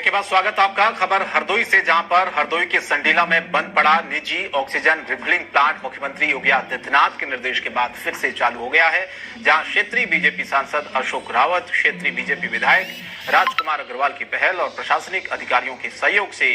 Break के बाद स्वागत आपका। खबर हरदोई से, जहां पर हरदोई के संडीला में बंद पड़ा निजी ऑक्सीजन रिफिलिंग प्लांट मुख्यमंत्री योगी आदित्यनाथ के निर्देश के बाद फिर से चालू हो गया है। जहां क्षेत्रीय बीजेपी सांसद अशोक रावत, क्षेत्रीय बीजेपी विधायक राजकुमार अग्रवाल की पहल और प्रशासनिक अधिकारियों के सहयोग से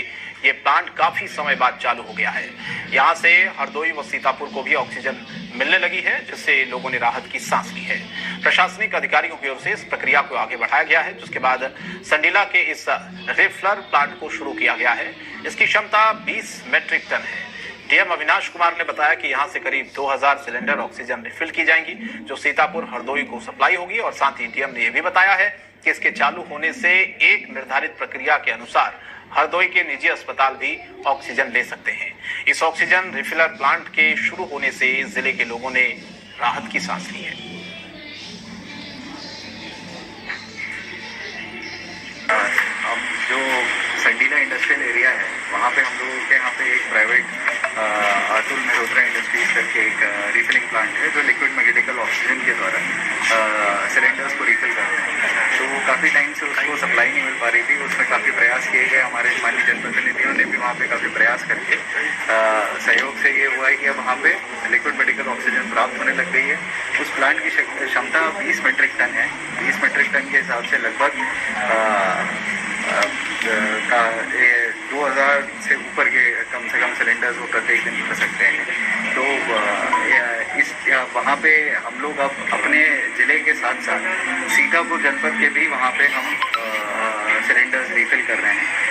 ये प्लांट काफी समय बाद चालू हो गया है। यहाँ से हरदोई व सीतापुर को भी ऑक्सीजन मिलने लगी है, जिससे लोगों ने राहत की सांस ली है। प्रशासनिक अधिकारियों की ओर से इस प्रक्रिया को आगे बढ़ाया गया है, जिसके बाद संडीला के इस रिफिलर प्लांट को शुरू किया गया है। इसकी क्षमता 20 मीट्रिक टन है। डीएम अविनाश कुमार ने बताया कि यहां से करीब 2000 सिलेंडर ऑक्सीजन रिफिल की जाएंगी, जो सीतापुर हरदोई को सप्लाई होगी। और साथ ही डीएम ने यह भी बताया है कि इसके चालू होने से एक निर्धारित प्रक्रिया के अनुसार हरदोई के निजी अस्पताल भी ऑक्सीजन ले सकते हैं। इस ऑक्सीजन रिफिलर प्लांट के शुरू होने से जिले के लोगों ने राहत की सांस ली है। अब जो संडीला इंडस्ट्रियल एरिया है, वहाँ पे हम लोगों के यहाँ पे एक प्राइवेट अतुल मेहरोत्रा इंडस्ट्रीज करके एक रिफिलिंग प्लांट है, जो लिक्विड मेडिकल ऑक्सीजन के द्वारा सिलेंडर्स को रिफिल करते हैं। तो वो काफ़ी टाइम से उसको सप्लाई नहीं मिल पा रही थी। उसमें काफ़ी प्रयास किए गए, हमारे माननीय जनप्रतिनिधियों ने भी वहाँ पे काफ़ी प्रयास करके सहयोग से ये हुआ है कि अब वहाँ पे लिक्विड मेडिकल ऑक्सीजन प्राप्त होने लग गई है। उस प्लांट की क्षमता 20 मीट्रिक टन है। 20 मीट्रिक टन के हिसाब से लगभग 2000 से ऊपर के कम से कम सिलेंडर्स वो प्रत्येक दिन कर सकते हैं। तो वहाँ पे हम लोग अब अपने ज़िले के साथ साथ सीतापुर जनपद के भी वहाँ पे हम सिलेंडर्स रिफिल कर रहे हैं।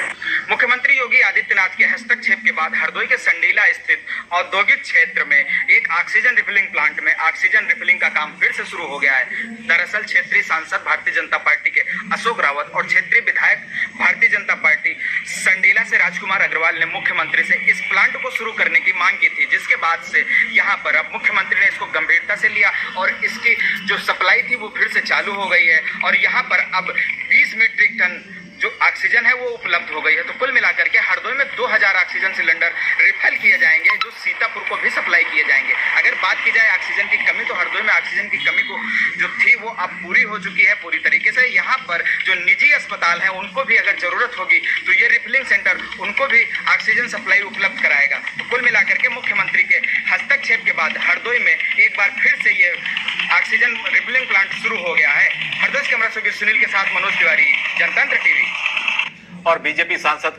मुख्यमंत्री योगी आदित्यनाथ के हस्तक्षेप के बाद हरदोई के संडीला स्थित औद्योगिक क्षेत्र में एक ऑक्सीजन रिफिलिंग प्लांट में ऑक्सीजन रिफिलिंग का काम फिर से शुरू हो गया है। दरअसल क्षेत्रीय सांसद भारतीय जनता पार्टी के अशोक रावत और क्षेत्रीय विधायक भारतीय जनता पार्टी संडीला से राजकुमार अग्रवाल ने मुख्यमंत्री से इस प्लांट को शुरू करने की मांग की थी, जिसके बाद से यहाँ पर अब मुख्यमंत्री ने इसको गंभीरता से लिया और इसकी जो सप्लाई थी वो फिर से चालू हो गई है। और यहाँ पर अब 20 मीट्रिक टन जो ऑक्सीजन है वो उपलब्ध हो गई है। तो कुल मिलाकर के हरदोई में 2000 ऑक्सीजन सिलेंडर रिफिल किए जाएंगे, जो सीतापुर को भी सप्लाई किए जाएंगे। अगर बात की जाए ऑक्सीजन की कमी, तो हरदोई में ऑक्सीजन की कमी को जो थी वो अब पूरी हो चुकी है पूरी तरीके से। यहाँ पर जो निजी अस्पताल है उनको भी अगर जरूरत होगी तो ये रिफिलिंग सेंटर उनको भी ऑक्सीजन सप्लाई उपलब्ध कराएगा। तो कुल मिलाकर के मुख्यमंत्री के हस्तक्षेप के बाद हरदोई में एक बार फिर से ये ऑक्सीजन रिफिलिंग प्लांट शुरू हो गया है। हरदोई कैमरा से सुनील के साथ मनोज तिवारी, जनतंत्र टीवी। और बीजेपी सांसद